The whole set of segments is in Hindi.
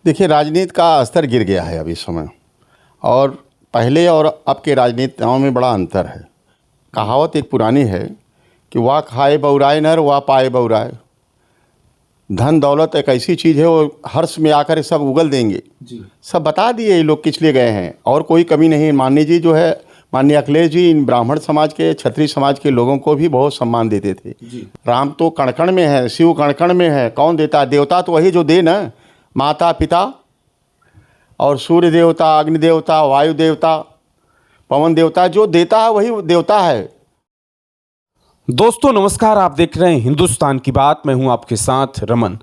देखिए, राजनीति का स्तर गिर गया है अभी इस समय। और पहले और अब के राजनेताओं में बड़ा अंतर है। कहावत एक पुरानी है कि वाह खाए बउराए नर, वाह पाए बउराए। धन दौलत एक ऐसी चीज़ है, वो हर्ष में आकर सब उगल देंगे जी। सब बता दिए ये लोग किस लिए गए हैं, और कोई कमी नहीं। माननीय जी जो है, माननीय अखिलेश जी, इन ब्राह्मण समाज के, क्षत्रिय समाज के लोगों को भी बहुत सम्मान देते थे जी। राम तो कण कण में है, शिव कण कण में है, कौन देता? देवता तो वही जो दे ना, माता पिता और सूर्य देवता, अग्नि देवता, वायु देवता, पवन देवता, जो देता है वही देवता है। दोस्तों नमस्कार, आप देख रहे हैं हिंदुस्तान की बात। मैं हूं आपके साथ रमन।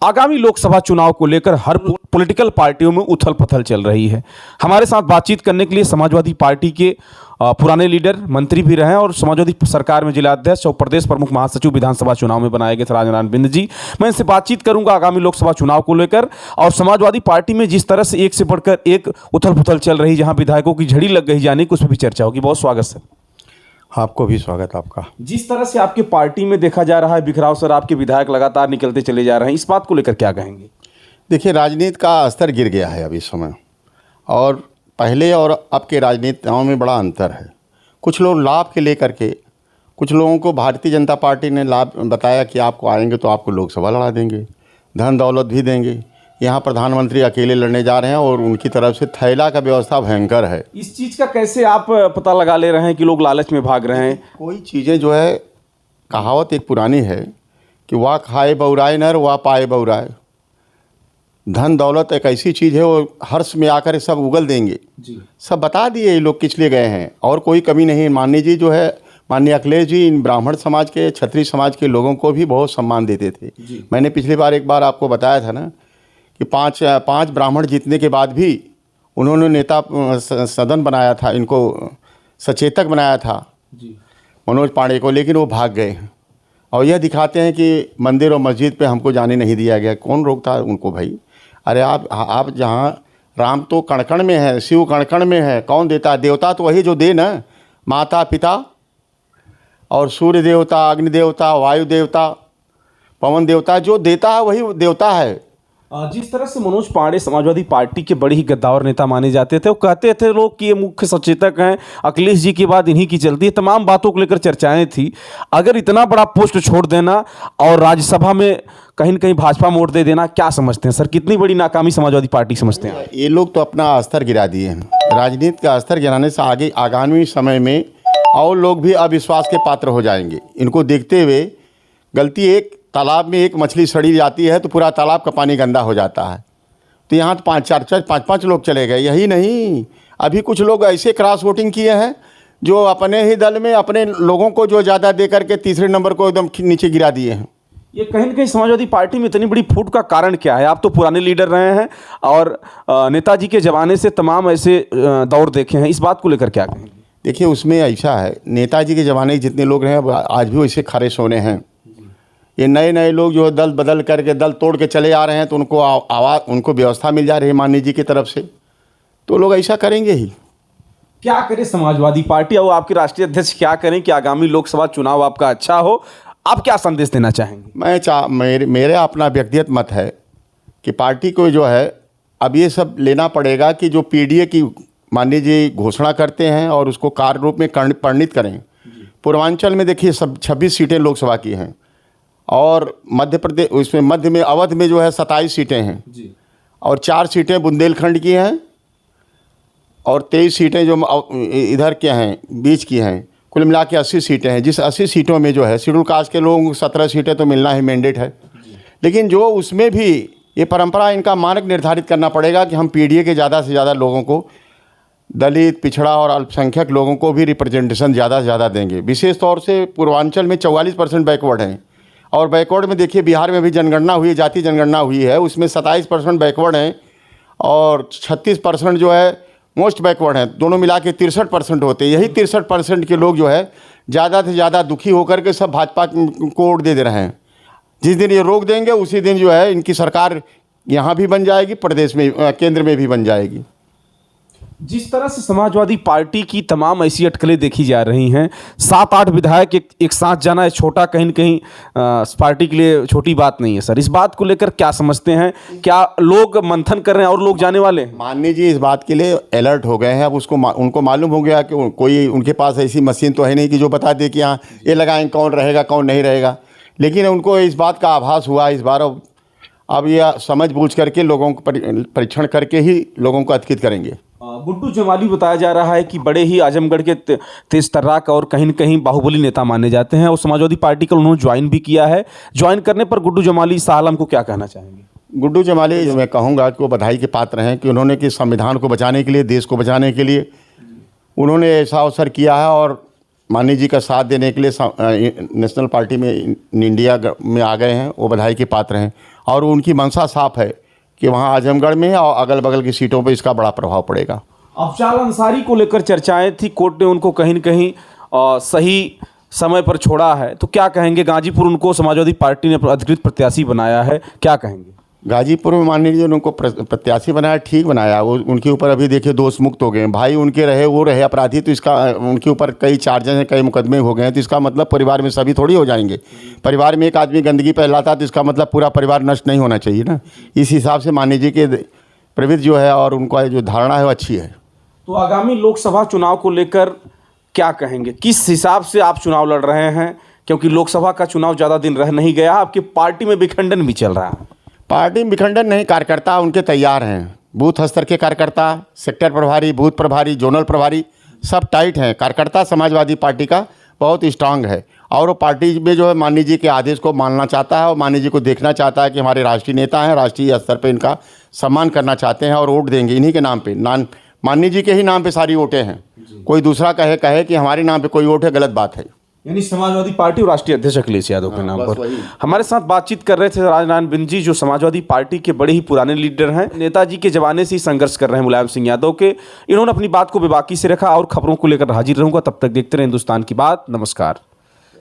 आगामी लोकसभा चुनाव को लेकर हर पॉलिटिकल पार्टियों में उथल पुथल चल रही है। हमारे साथ बातचीत करने के लिए समाजवादी पार्टी के पुराने लीडर, मंत्री भी रहे और समाजवादी सरकार में जिला अध्यक्ष और प्रदेश प्रमुख महासचिव विधानसभा चुनाव में बनाए गए थे राजनारायण बिंद जी। मैं इनसे बातचीत करूंगा आगामी लोकसभा चुनाव को लेकर, और समाजवादी पार्टी में जिस तरह से एक से बढ़कर एक उथल पुथल चल रही, जहां विधायकों की झड़ी लग गई जाने की, उस पर भी चर्चा होगी। बहुत स्वागत सर। आपको भी स्वागत आपका। जिस तरह से आपके पार्टी में देखा जा रहा है बिखराव सर, आपके विधायक लगातार निकलते चले जा रहे हैं, इस बात को लेकर क्या कहेंगे? देखिए, राजनीति का स्तर गिर गया है अभी इस समय। और पहले और अब के राजनेताओं में बड़ा अंतर है। कुछ लोग लाभ के लेकर के, कुछ लोगों को भारतीय जनता पार्टी ने लाभ बताया कि आपको आएंगे तो आपको लोकसभा लड़ा देंगे, धन दौलत भी देंगे। यहाँ प्रधानमंत्री अकेले लड़ने जा रहे हैं और उनकी तरफ से थैला का व्यवस्था भयंकर है। इस चीज़ का कैसे आप पता लगा ले रहे हैं कि लोग लालच में भाग रहे हैं? कोई चीज़ें जो है, कहावत एक पुरानी है कि वाह खाए बउराए नर, वाह पाए बउराए। धन दौलत एक ऐसी चीज़ है, वो हर्ष में आकर सब उगल देंगे जी। सब बता दिए ये लोग किस लिए गए हैं, और कोई कमी नहीं। माननीय जी जो है, माननीय अखिलेश जी, इन ब्राह्मण समाज के, क्षत्रिय समाज के लोगों को भी बहुत सम्मान देते थे जी। मैंने पिछली बार एक बार आपको बताया था ना कि पांच ब्राह्मण जीतने के बाद भी उन्होंने नेता सदन बनाया था, इनको सचेतक बनाया था जी, मनोज पांडे को, लेकिन वो भाग गए। और यह दिखाते हैं कि मंदिर और मस्जिद पे हमको जाने नहीं दिया गया। कौन रोकता उनको भाई? अरे आप जहाँ राम तो कण कण में है, शिव कण कण में है, कौन देता? देवता तो वही जो दे ना, माता पिता और सूर्य देवता, अग्नि देवता, वायु देवता, पवन देवता, जो देता है वही देवता है। जिस तरह से मनोज पांडे समाजवादी पार्टी के बड़े ही गद्दार नेता माने जाते थे, वो कहते थे लोग कि ये मुख्य सचेतक हैं, अखिलेश जी के बाद इन्हीं की चलती है, तमाम बातों को लेकर चर्चाएं थी। अगर इतना बड़ा पोस्ट छोड़ देना और राज्यसभा में कहीं न कहीं भाजपा में वोट दे देना, क्या समझते हैं सर? कितनी बड़ी नाकामी समाजवादी पार्टी समझते हैं? ये लोग तो अपना स्तर गिरा दिए हैं। राजनीति का स्तर गिराने से आगे आगामी समय में और लोग भी अविश्वास के पात्र हो जाएंगे। इनको देखते हुए गलती, एक तालाब में एक मछली सड़ी जाती है तो पूरा तालाब का पानी गंदा हो जाता है। तो यहाँ तो पाँच लोग चले गए। यही नहीं, अभी कुछ लोग ऐसे क्रॉस वोटिंग किए हैं जो अपने ही दल में अपने लोगों को जो ज़्यादा दे करके तीसरे नंबर को एकदम नीचे गिरा दिए हैं। ये कहीं न कहीं समाजवादी पार्टी में इतनी बड़ी फूट का कारण क्या है? आप तो पुराने लीडर रहे हैं और नेताजी के ज़माने से तमाम ऐसे दौर देखे हैं, इस बात को लेकर क्या कहेंगे? देखिए, उसमें ऐसा है, नेताजी के ज़माने के जितने लोग रहे आज भी वैसे खरे सोने हैं। ये नए नए लोग जो दल बदल करके, दल तोड़ के चले आ रहे हैं, तो उनको आवाज़, उनको व्यवस्था मिल जा रही है माननीय जी की तरफ से, तो लोग ऐसा करेंगे ही। क्या करे समाजवादी पार्टी और आपके राष्ट्रीय अध्यक्ष क्या करें कि आगामी लोकसभा चुनाव आपका अच्छा हो? आप क्या संदेश देना चाहेंगे? मेरे अपना व्यक्तिगत मत है कि पार्टी को जो है अब ये सब लेना पड़ेगा कि जो पीडीए की माननीय जी घोषणा करते हैं और उसको कार्य रूप में परिणित करें। पूर्वांचल में देखिए सब 26 सीटें लोकसभा की हैं, और मध्य प्रदेश, उसमें मध्य में अवध में जो है 27 सीटें हैं जी। और 4 सीटें बुंदेलखंड की हैं और 23 सीटें जो इधर के हैं, बीच की हैं। कुल मिला के 80 सीटें हैं। जिस 80 सीटों में जो है शेड्यूल कास्ट के लोगों को 17 सीटें तो मिलना ही मैंडेट है, लेकिन जो उसमें भी ये परंपरा, इनका मानक निर्धारित करना पड़ेगा कि हम पीडीए के ज़्यादा से ज़्यादा लोगों को, दलित, पिछड़ा और अल्पसंख्यक लोगों को भी रिप्रेजेंटेशन ज़्यादा से ज़्यादा देंगे। विशेष तौर से पूर्वांचल में 44% बैकवर्ड हैं, और बैकवर्ड में देखिए बिहार में भी जनगणना हुई, जाति जनगणना हुई है, उसमें 27% बैकवर्ड हैं और 36% जो है मोस्ट बैकवर्ड हैं। दोनों मिला के 63% होते हैं। यही 63% के लोग जो है ज़्यादा से ज़्यादा दुखी होकर के सब भाजपा को वोट दे रहे हैं। जिस दिन ये रोक देंगे उसी दिन जो है इनकी सरकार यहाँ भी बन जाएगी, प्रदेश में, केंद्र में भी बन जाएगी। जिस तरह से समाजवादी पार्टी की तमाम ऐसी अटकलें देखी जा रही हैं, 7-8 विधायक एक साथ जाना है छोटा कहीं न कहीं पार्टी के लिए छोटी बात नहीं है सर। इस बात को लेकर क्या समझते हैं? क्या लोग मंथन कर रहे हैं और लोग जाने वाले हैं? माननीय जी इस बात के लिए अलर्ट हो गए हैं। अब उनको मालूम हो गया कि कोई उनके पास ऐसी मशीन तो है नहीं कि जो बता दे कि हाँ ये लगाएं कौन रहेगा कौन नहीं रहेगा, लेकिन उनको इस बात का आभास हुआ इस बार। अब ये समझ बूझ करके लोगों को परीक्षण करके ही लोगों को अतिकित करेंगे। गुड्डू जमाली बताया जा रहा है कि बड़े ही आजमगढ़ के तेज तर्राक और कहीं न कहीं बाहुबली नेता माने जाते हैं और समाजवादी पार्टी को उन्होंने ज्वाइन भी किया है। ज्वाइन करने पर गुड्डू जमाली शाह आलम को क्या कहना चाहेंगे? गुड्डू जमाली मैं कहूँगा कि वो बधाई के पात्र हैं कि उन्होंने कि संविधान को बचाने के लिए, देश को बचाने के लिए उन्होंने ऐसा अवसर किया है और माननीय जी का साथ देने के लिए नेशनल पार्टी में इंडिया में आ गए हैं। वो बधाई के पात्र हैं और उनकी मंशा साफ है कि वहाँ आजमगढ़ में और अगल बगल की सीटों पर इसका बड़ा प्रभाव पड़ेगा। अफजाल अंसारी को लेकर चर्चाएं थी, कोर्ट ने उनको कहीं न कहीं सही समय पर छोड़ा है, तो क्या कहेंगे? गाजीपुर उनको समाजवादी पार्टी ने अधिकृत प्रत्याशी बनाया है, क्या कहेंगे? गाजीपुर में माननीय जी ने उनको प्रत्याशी बनाया, ठीक बनाया। वो उनके ऊपर अभी देखिए दोष मुक्त हो गए हैं। भाई उनके रहे वो रहे अपराधी, तो इसका उनके ऊपर कई चार्जेस हैं, कई मुकदमे हो गए हैं, तो इसका मतलब परिवार में सभी थोड़ी हो जाएंगे। परिवार में एक आदमी गंदगी फैलाता तो इसका मतलब पूरा परिवार नष्ट नहीं होना चाहिए ना। इस हिसाब से माननीय जी के प्रवृत्ति जो है और उनका जो धारणा है वो अच्छी है। तो आगामी लोकसभा चुनाव को लेकर क्या कहेंगे? किस हिसाब से आप चुनाव लड़ रहे हैं? क्योंकि लोकसभा का चुनाव ज़्यादा दिन रह नहीं गया, आपकी पार्टी में विखंडन भी चल रहा है। पार्टी में विखंडन नहीं, कार्यकर्ता उनके तैयार हैं। बूथ स्तर के कार्यकर्ता, सेक्टर प्रभारी, बूथ प्रभारी, जोनल प्रभारी सब टाइट हैं। कार्यकर्ता समाजवादी पार्टी का बहुत स्ट्रांग है और वो पार्टी में जो है माननीय जी के आदेश को मानना चाहता है और माननीय जी को देखना चाहता है कि हमारे राष्ट्रीय नेता हैं, राष्ट्रीय स्तर पे इनका सम्मान करना चाहते हैं और वोट देंगे इन्हीं के नाम पे। माननीय जी के ही नाम पे सारी वोटें हैं। कोई दूसरा कहे कि हमारे नाम पे कोई वोट है, गलत बात है। यानी समाजवादी पार्टी और राष्ट्रीय अध्यक्ष अखिलेश यादव के नाम पर। हमारे साथ बातचीत कर रहे थे राजनारायण बिंद जी, जो समाजवादी पार्टी के बड़े ही पुराने लीडर हैं। नेताजी के जमाने से ही संघर्ष कर रहे हैं मुलायम सिंह यादव के। इन्होंने अपनी बात को बेबाकी से रखा और खबरों को लेकर हाजिर रहूंगा। तब तक देखते रहे हिंदुस्तान की बात। नमस्कार।